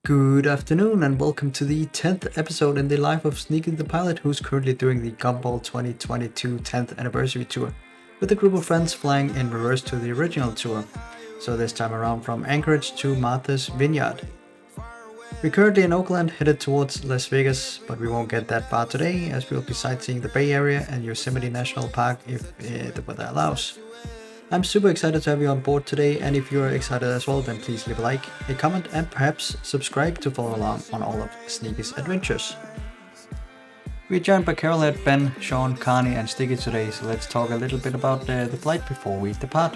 Good afternoon and welcome to the 10th episode in the life of Sneaky the Pilot, who's currently doing the Gumball 2022 10th anniversary tour with a group of friends flying in reverse to the original tour, so this time around from Anchorage to Martha's Vineyard. We're currently in Oakland, headed towards Las Vegas, but we won't get that far today as we'll be sightseeing the Bay Area and Yosemite National Park if the weather allows. I'm super excited to have you on board today, and if you're excited as well, then please leave a like, a comment, and perhaps subscribe to follow along on all of Sneaky's adventures. We're joined by Carol, Ben, Sean, Carney, and Sticky today, so let's talk a little bit about the flight before we depart.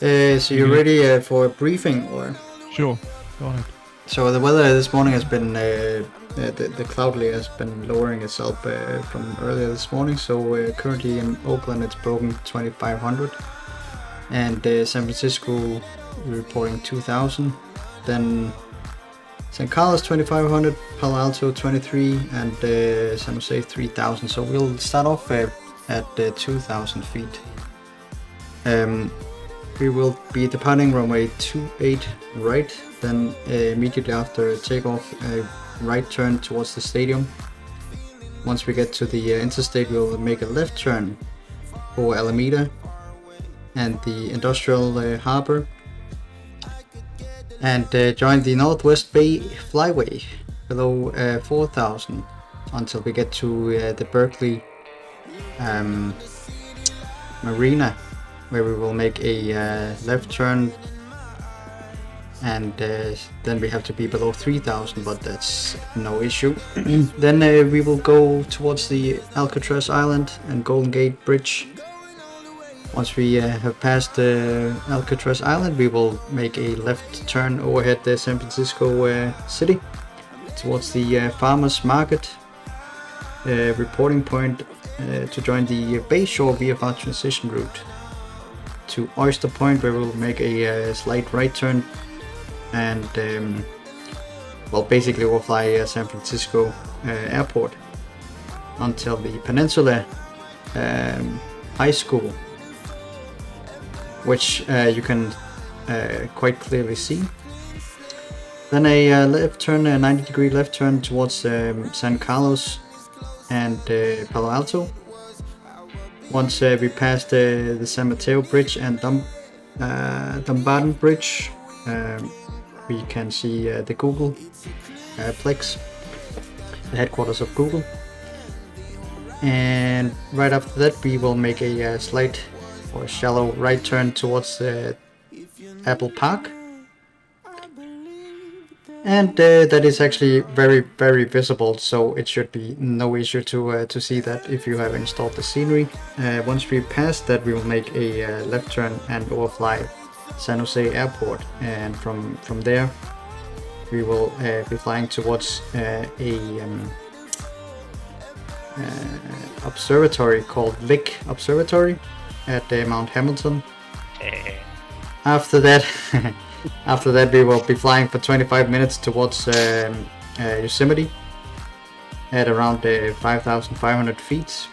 So you're ready for a briefing, or? Sure, go ahead. So the weather this morning has been, the cloud layer has been lowering itself from earlier this morning, so currently in Oakland it's broken 2500. And San Francisco reporting 2000, then San Carlos 2500, Palo Alto 23, and San Jose 3000. So we'll start off at 2000 feet. We will be departing runway 28 right, then immediately after takeoff, a right turn towards the stadium. Once we get to the interstate, we'll make a left turn for Alameda and the industrial harbor, and join the Northwest Bay flyway below 4000 until we get to the Berkeley marina, where we will make a left turn, and then we have to be below 3000, but that's no issue. Then we will go towards the Alcatraz Island and Golden Gate Bridge. Once we have passed Alcatraz Island, we will make a left turn overhead the San Francisco city towards the Farmers Market reporting point to join the Bayshore VFR transition route to Oyster Point, where we'll make a slight right turn, and basically we'll fly San Francisco Airport until the Peninsula High School, which you can quite clearly see. Then a left turn, a 90-degree left turn towards San Carlos and Palo Alto. Once we pass the San Mateo Bridge and Dumbarton Bridge, we can see the Google Plex, the headquarters of Google. And right after that, we will make a slight or shallow right turn towards Apple Park, and that is actually very, very visible, so it should be no issue to see that if you have installed the scenery. Once we pass that, we will make a left turn and overfly San Jose Airport, and from there we will be flying towards a observatory called Lick Observatory at Mount Hamilton. After that, we will be flying for 25 minutes towards Yosemite at around 5,500 feet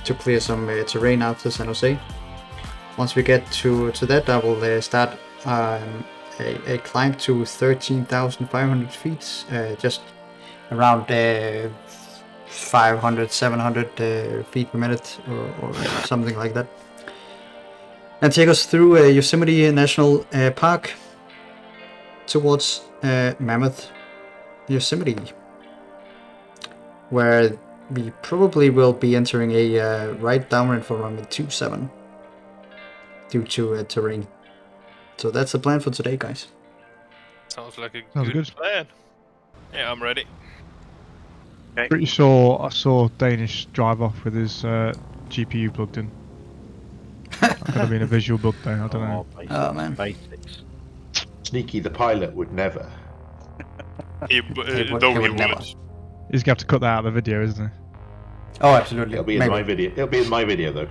to clear some terrain after San Jose. Once we get to that, I will start a climb to 13,500 feet, just around 500, 700 feet per minute or something like that, and take us through Yosemite National Park towards Mammoth, Yosemite, where we probably will be entering a right downwind for runway 27 due to terrain. So that's the plan for today, guys. Sounds like a Sounds good good. plan. Yeah, I'm ready. Okay. Pretty sure I saw Danish drive off with his GPU plugged in. That could have been a visual bug there, I don't know. Oh man. Basics. Sneaky the pilot would never. He would would. never. He's gonna have to cut that out of the video, isn't he? Oh, absolutely. It'll be in my video. It'll be in my video though.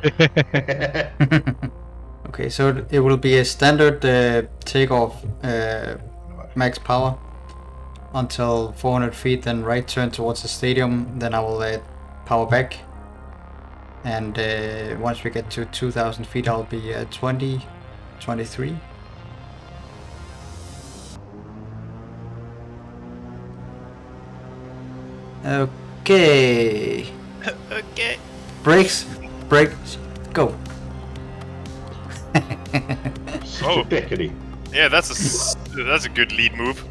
Okay, so it will be a standard takeoff, max power until 400 feet, then right turn towards the stadium, then I will power back, and once we get to 2,000 feet I'll be 23. Okay. Okay. Brakes. Brakes. Go. Such Oh. a dickety. Yeah, that's a good lead move.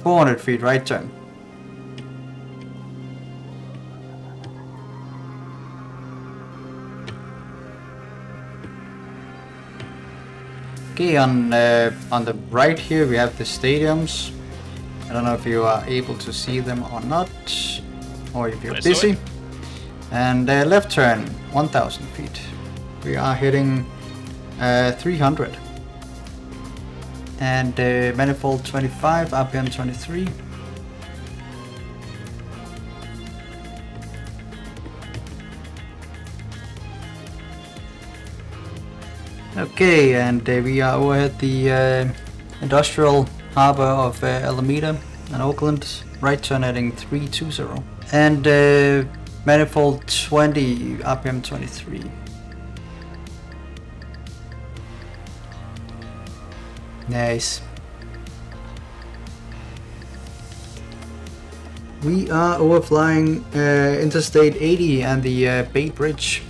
.400 feet, right turn. Okay, on the right here we have the stadiums. I don't know if you are able to see them or not, or if you're I saw busy. it. And left turn, 1,000 feet. We are hitting 300. And manifold 25, RPM 23. Okay, and we are over at the industrial harbor of Alameda and Oakland. Right turn heading 320. And manifold 20, RPM 23. Nice. We are overflying Interstate 80 and the Bay Bridge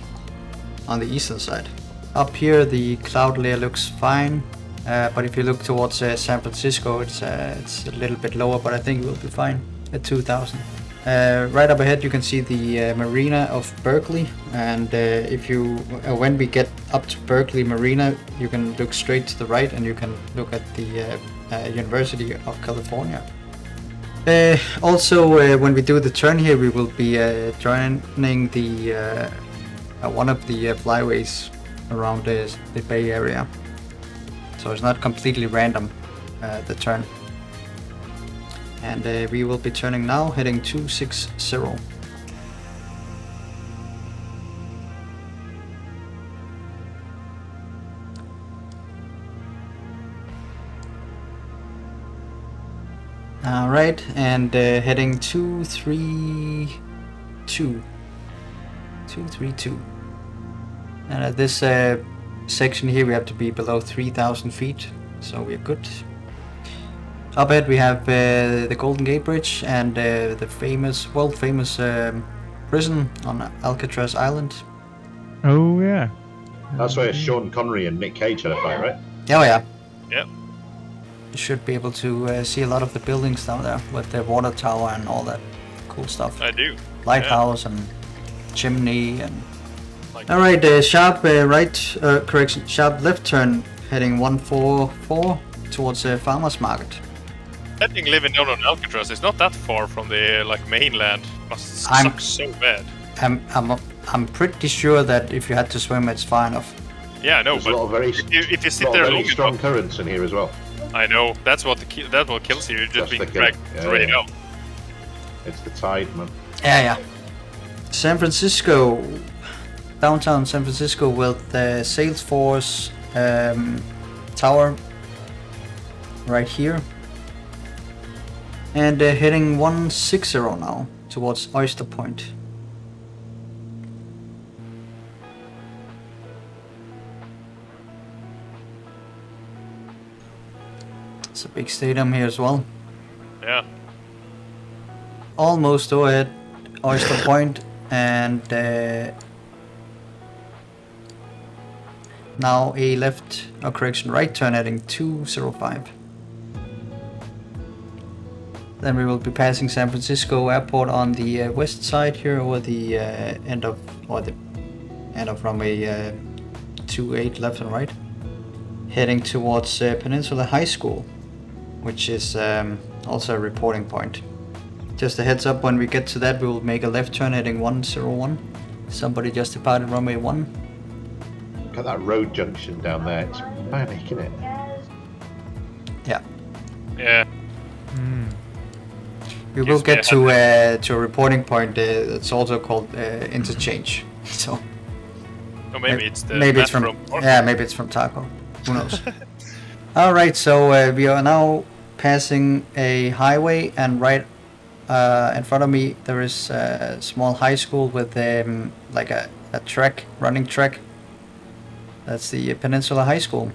on the eastern side. Up here the cloud layer looks fine, but if you look towards San Francisco it's a little bit lower, but I think we'll be fine at 2,000. Right up ahead you can see the Marina of Berkeley, and if you when we get up to Berkeley Marina you can look straight to the right and you can look at the University of California. Also when we do the turn here we will be joining the one of the flyways around the Bay Area, so it's not completely random, the turn. And we will be turning now, heading 260. Alright, and heading 232. 232. And at this section here we have to be below 3,000 feet, so we're good. Up ahead we have the Golden Gate Bridge and the world famous prison on Alcatraz Island. Oh yeah. That's where Sean Connery and Nick Cage had a fight, right? Oh yeah. Yep. You should be able to see a lot of the buildings down there with the water tower and all that cool stuff. I do. Lighthouse and chimney and... Like Alright, sharp sharp left turn heading 144 towards Farmers Market. I think living down on Alcatraz is not that far from the mainland. Must I'm- suck so bad. I'm pretty sure that if you had to swim it's far enough. Yeah, I know, There's a but lot of very, if you sit lot of there very long strong enough, currents in here as well. I know that's what kills you. You're just That's being the killer. dragged Yeah, straight yeah. out. It's the tide, man. Yeah. San Francisco, downtown San Francisco with the Salesforce tower right here. And heading 160 now towards Oyster Point. It's a big stadium here as well. Yeah. Almost over at Oyster Point, and now a right turn heading 205. Then we will be passing San Francisco Airport on the west side here over the end of runway 28 left and right, heading towards Peninsula High School, which is also a reporting point. Just a heads up, when we get to that we will make a left turn heading 101. Somebody just departed runway 1. Look at that road junction down there. It's manic, isn't it? Yeah. Yeah. We will Gives get me to a reporting point that's also called interchange. So Or maybe it's the maybe it's from Taco. maybe it's from Taco. Who knows? All right, so we are now passing a highway, and right in front of me there is a small high school with like a That track, running track. That's the Peninsula High School.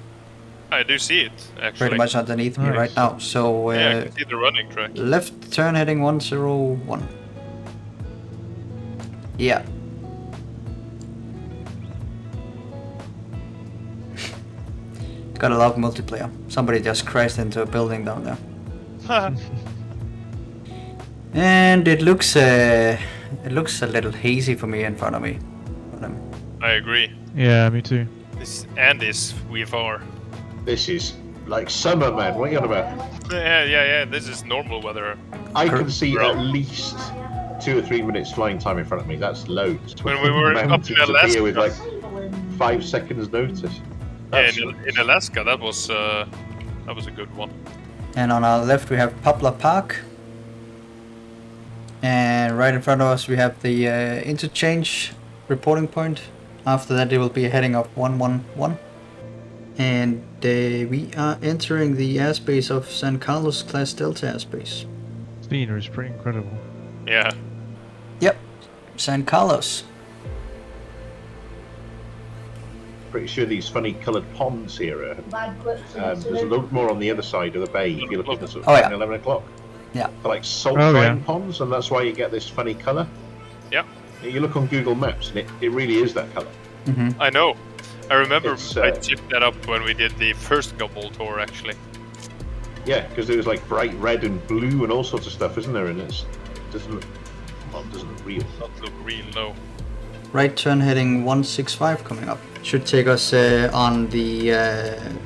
I do see it, actually. Pretty much underneath me right Nice. now. So Yeah, I can see the running track. left turn heading 101. Yeah. Gotta love multiplayer. Somebody just crashed into a building down there. And it looks a little hazy for me in front of me. But, I agree. Yeah, me too. This and this VFR. This is like summer, man. What are you on about? Yeah. This is normal weather. I can see at least 2 or 3 minutes flying time in front of me. That's loads. When we were up Mountains in Alaska, appear with like 5 seconds notice. yeah, That's- in Alaska, that was a good one. And on our left we have Poplar Park. And right in front of us we have the interchange reporting point. After that it will be a heading of 111. And we are entering the airspace of San Carlos class Delta airspace. Scenery is pretty incredible. Yeah. Yep, San Carlos. Pretty sure these funny coloured ponds here are. There's a lot more on the other side of the bay if you look at the sort of Oh, yeah. 11 o'clock. Yeah. They're like salt Oh, brine yeah. ponds, and that's why you get this funny colour. Yeah. You look on Google Maps, and it really is that colour. I know. I remember It's, I tipped that up when we did the first Gumball tour, actually. Yeah, because there was like bright red and blue and all sorts of stuff, isn't there? And it doesn't look real. Not look real low. Right turn heading 165 coming up. Should take us on the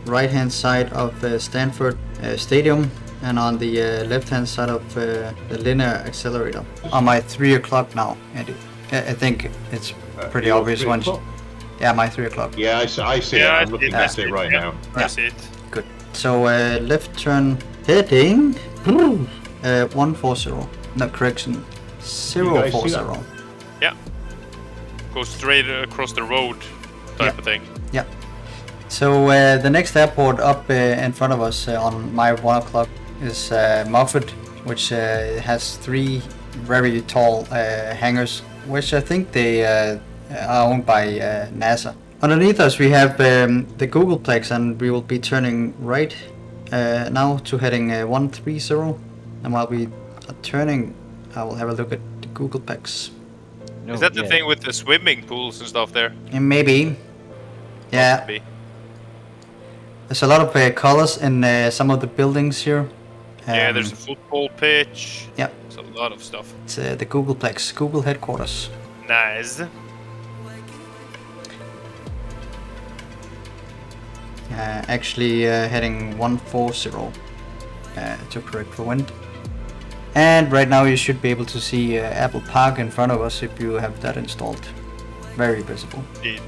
right hand side of Stanford Stadium and on the left hand side of the linear accelerator. On my 3 o'clock now, Andy. I think it's pretty Your obvious 3 once. o'clock? Yeah, my 3 o'clock. Yeah, I see it. I'm looking at it right now. I see it. Good. So left turn heading 140. No, correction. You guys see 040. Yeah. Go straight across the road type of thing. Yeah. So the next airport up in front of us on my 1 o'clock is Mammoth, which has 3 very tall hangars, which I think they are owned by NASA. Underneath us we have the Google Plex, and we will be turning right now to heading 130. And while we are turning, I will have a look at the Google Plex. Is that the thing with the swimming pools and stuff there? And maybe. Yeah. Possibly. There's a lot of colors in some of the buildings here. Yeah, there's a football pitch. Yeah. There's a lot of stuff. It's the Google Plex, Google headquarters. Nice. Actually heading 140 to correct for wind. And right now you should be able to see Apple Park in front of us if you have that installed. Very visible. Yeah.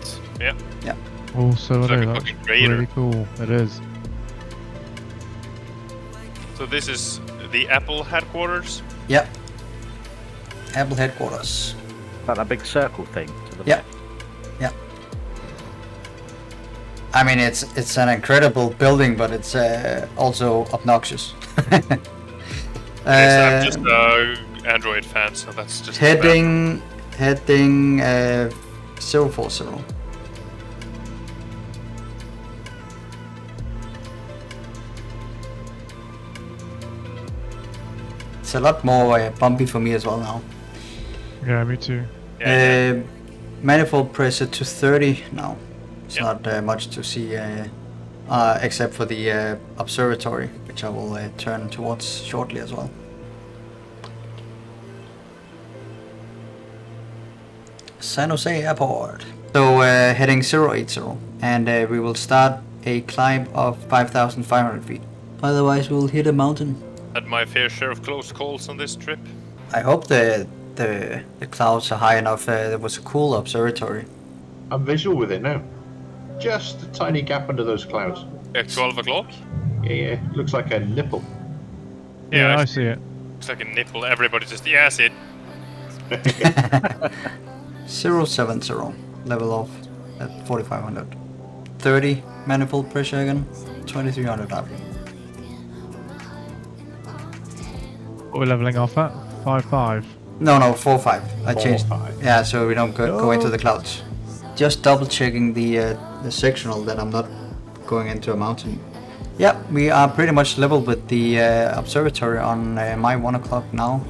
Yeah. Also, It's like a that's fucking crater. really cool. It is. So this is the Apple headquarters. Yep. Apple headquarters. About that big circle thing to the Yeah. left. Yeah. I mean, it's an incredible building, but it's also obnoxious. I'm just a Android fan, so that's just heading 040. It's a lot more bumpy for me as well now. Yeah, me too. Yeah. Manifold pressure to 30 now. It's Yeah. not much to see except for the observatory, which I will turn towards shortly as well. San Jose Airport. So heading 080, and we will start a climb of 5,500 feet. Otherwise we'll hit a mountain. Had my fair share of close calls on this trip. I hope the clouds are high enough. There was a cool observatory. I'm visual with it now. Just a tiny gap under those clouds. At 12 o'clock? Yeah. Looks like a nipple. Yeah, I It's see it. like a nipple. Everybody just, yeah, I see it. 070, level off at 4,500. 30 manifold pressure again, 2,300 RPM. What we're leveling off at? 5.5. No, 4.5. I changed. 4.5. Yeah, so we don't go into the clouds. just double checking the sectional that I'm not going into a mountain. Yeah, we are pretty much level with the observatory on my 1 o'clock now.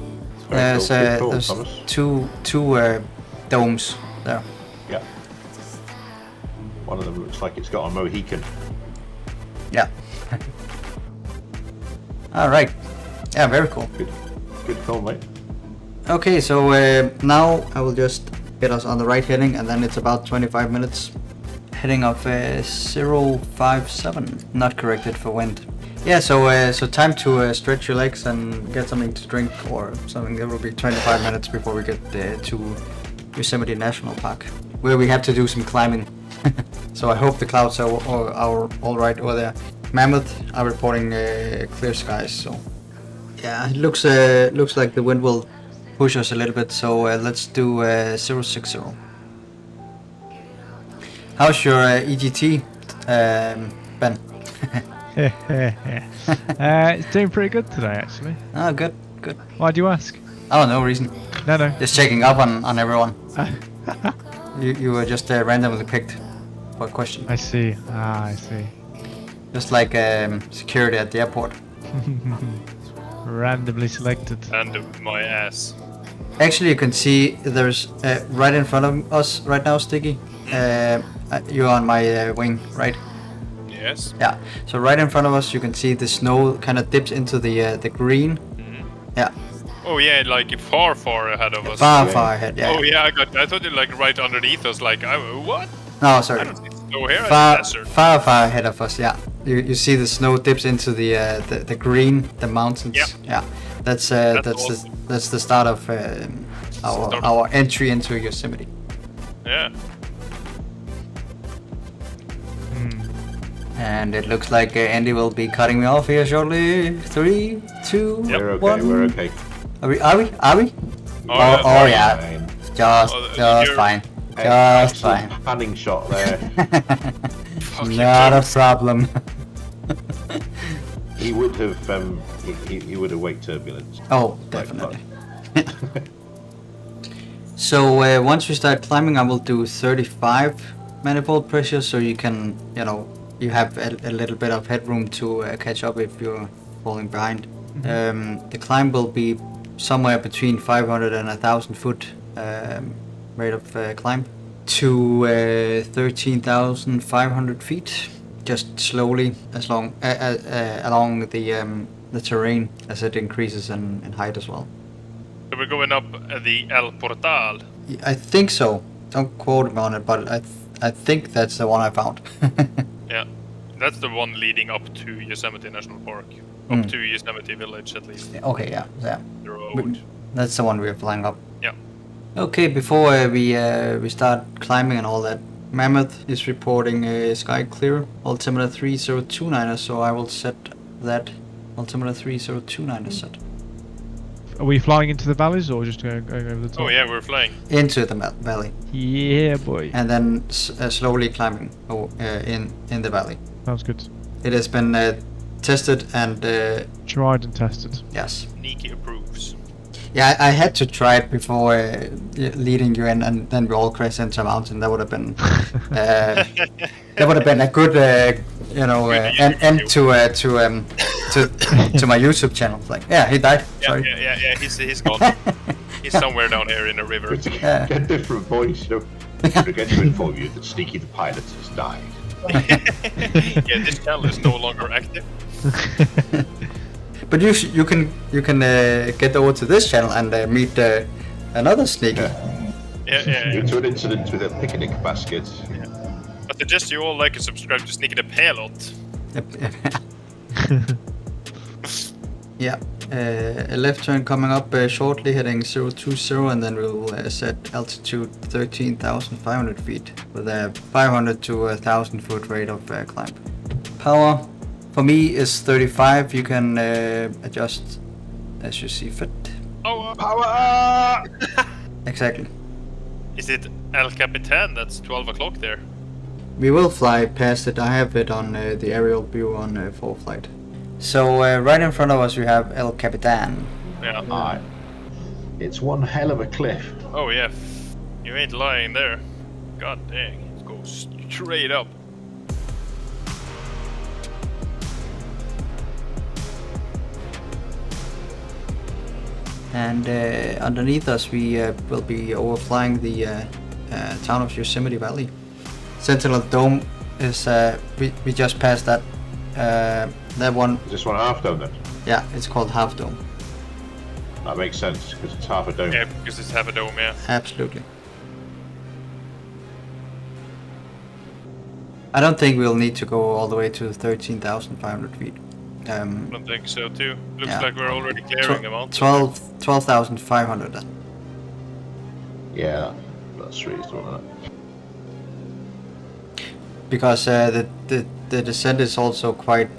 Very cool. Good call, There's Thomas. two domes there. Yeah. One of them looks like it's got a Mohican. Yeah. All right. Yeah, very cool. Good call, mate. Okay, so now I will just get us on the right heading, and then it's about 25 minutes. Heading of 057, not corrected for wind. Yeah, so time to stretch your legs and get something to drink or something. It will be 25 minutes before we get to Yosemite National Park, where we have to do some climbing. So I hope the clouds are all right over there. Mammoth are reporting clear skies, so yeah, it looks like the wind will push us a little bit. So let's do 060. How's your EGT, Ben? It's doing pretty good today, actually. Oh, good. Why do you ask? Oh, no reason. No. Just checking up on everyone. You were just randomly picked for a question. I see. I see. Just like security at the airport. Randomly selected. And my ass. Actually, you can see there's right in front of us right now, Sticky. You're on my wing, right? Yes. Yeah. So right in front of us, you can see the snow kind of dips into the green. Yeah. Oh yeah, like far ahead of us. Far ahead. Yeah. Oh yeah, I thought you like right underneath us. Like, what? No, I sorry. don't see snow here. Far Desert. ahead of us. Yeah. You see the snow dips into the green, the mountains. Yep. Yeah. That's awesome. that's the start of our entry into Yosemite. Yeah. And it looks like Andy will be cutting me off here shortly. 3, 2, We're okay. 1. We're okay. Are we? Oh, Oh yeah. Fine. Just you're- fine. Excellent Just fine. panning shot there. Fucking Not a jokes. problem. He would have he would await turbulence. Oh, Like definitely. So once we start climbing, I will do 35 manifold pressure, so you can, you have a little bit of headroom to catch up if you're falling behind. The climb will be somewhere between 500 and 1,000 foot rate of climb to 13,500 feet, just slowly along the terrain as it increases in height as well. So we're going up the El Portal. I think so. Don't quote me on it, but I think that's the one I found. Yeah, that's the one leading up to Yosemite National Park. Up to Yosemite Village at least. Okay, yeah. The road. That's the one we're flying up. Yeah. Okay, before we start climbing and all that, Mammoth is reporting sky clear, altimeter 3029er, so I will set that altimeter 3029er set. Are we flying into the valleys or just going over the top? Oh yeah, we're flying. Into the valley, Yeah, boy. and then slowly climbing in the valley. Sounds good. It has been tested and Tried and tested. yes. Nikki approves. Yeah, I had to try it before leading you in, and then we all crashed into a mountain. That would have been a good, end to my YouTube channel. Like, yeah, he died. Yeah, Sorry. yeah. He's gone. He's somewhere down here in a river. Yeah. Get a different voice, I forget to inform you that Sneaky the pilot has died. Yeah, this channel is no longer active. But you can get over to this channel and meet another Sneaky. Yeah. Due to an incident with a picnic basket. I suggest you all like and subscribe to Sneaky the Pilot. Yeah, a left turn coming up shortly, heading 020, and then we'll set altitude 13,500 feet with a 500 to 1,000 foot rate of climb. Power for me is 35. You can adjust as you see fit. Oh, Power! Exactly. is it El Capitan? That's 12 o'clock there. We will fly past it. I have it on the aerial view on full flight. So right in front of us we have El Capitan. Yeah. Aye. It's one hell of a cliff. Oh yeah. You ain't lying there. God dang, it goes straight up. And underneath us, we will be overflying the town of Yosemite Valley. Sentinel Dome is we just passed that. That one. Is this one half dome then? Yeah, it's called Half Dome. That makes sense because it's half a dome. Yeah, because it's half a dome, yeah. Absolutely. I don't think we'll need to go all the way to 13,500 feet. I don't think so too. Looks Yeah. like we're already clearing them out. 12,500 then. Yeah, that's reasonable, isn't it? Because the descent is also quite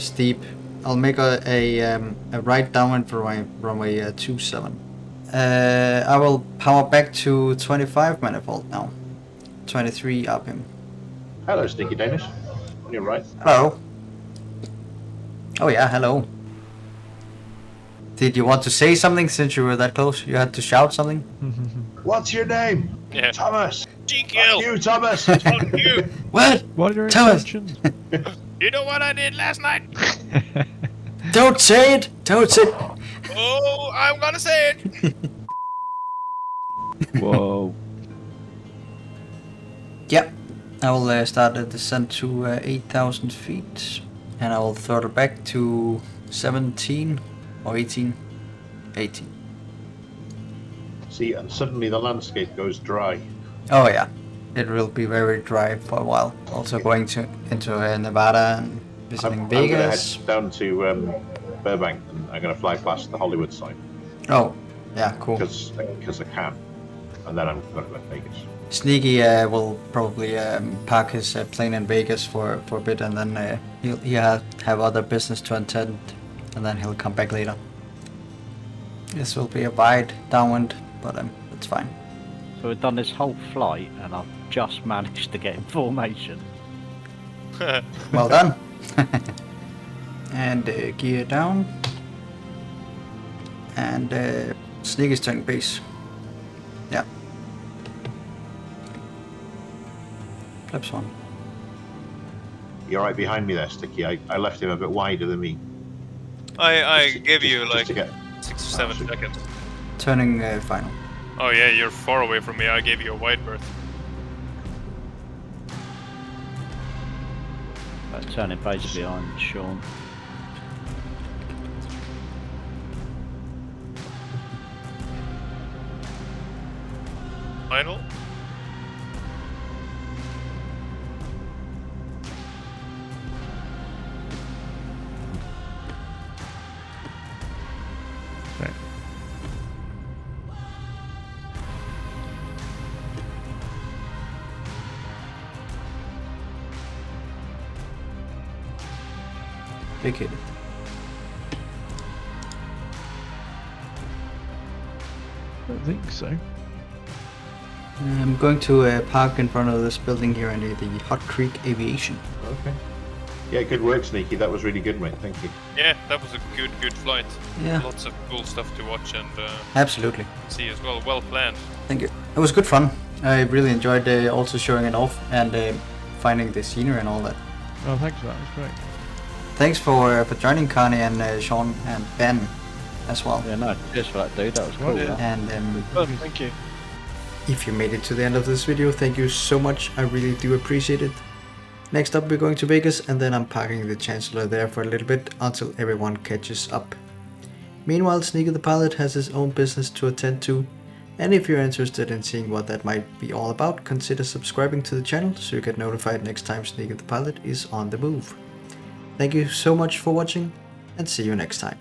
steep. I'll make a right downwind for my runway 27. I will power back to 25 manifold now. 23 up him. Hello, Sneaky Danish. On your right. Hello. Oh yeah, hello. Did you want to say something since you were that close? You had to shout something? What's your name? Yeah. Thomas. GKL! You, Thomas. Fuck you! What? What are your Thomas. intentions? You know what I did last night? Don't say it! Don't say it! Oh, I'm gonna say it! Whoa. Yep. I will start the descent to 8,000 feet. And I will throttle back to 17 or 18. 18. See, and suddenly the landscape goes dry. Oh yeah. It will be very dry for a while. Also going into Nevada and visiting I'm going to Vegas. head down to Burbank and I'm going to fly past the Hollywood sign Oh, yeah, cool. because I can. And then I'm going to go to Vegas. Sneaky will probably park his plane in Vegas for a bit, and then he'll have other business to attend, and then he'll come back later. This will be a wide downwind, but it's fine. So we've done this whole flight and I've just managed to get in formation. Well done. And gear down. And Sneaky's turning base. Yeah. Flips one. You're right behind me there, Sticky. I left him a bit wider than me. I Just- gave just- you just like to get- 6 or 7 seconds. Turning final. Oh yeah, you're far away from me. I gave you a wide berth. Turning base behind Sean. Final? Okay. Big hit. I don't think so. I'm going to park in front of this building here under the Hot Creek Aviation. Okay. Yeah, good work, Sneaky. That was really good, mate. Thank you. Yeah, that was a good flight. Yeah. Lots of cool stuff to watch and Absolutely. see as well. Well planned. Thank you. It was good fun. I really enjoyed also showing it off and finding the scenery and all that. Oh, thanks for that. That's great. Thanks for joining Connie and Sean and Ben as well. Yeah, no, cheers for that, dude. That was cool. Well, yeah. that. And Well, thank you. if you made it to the end of this video, thank you so much. I really do appreciate it. Next up, we're going to Vegas, and then I'm parking the Chancellor there for a little bit until everyone catches up. Meanwhile, Sneaky the Pilot has his own business to attend to, and if you're interested in seeing what that might be all about, consider subscribing to the channel so you get notified next time Sneaky the Pilot is on the move. Thank you so much for watching, and see you next time.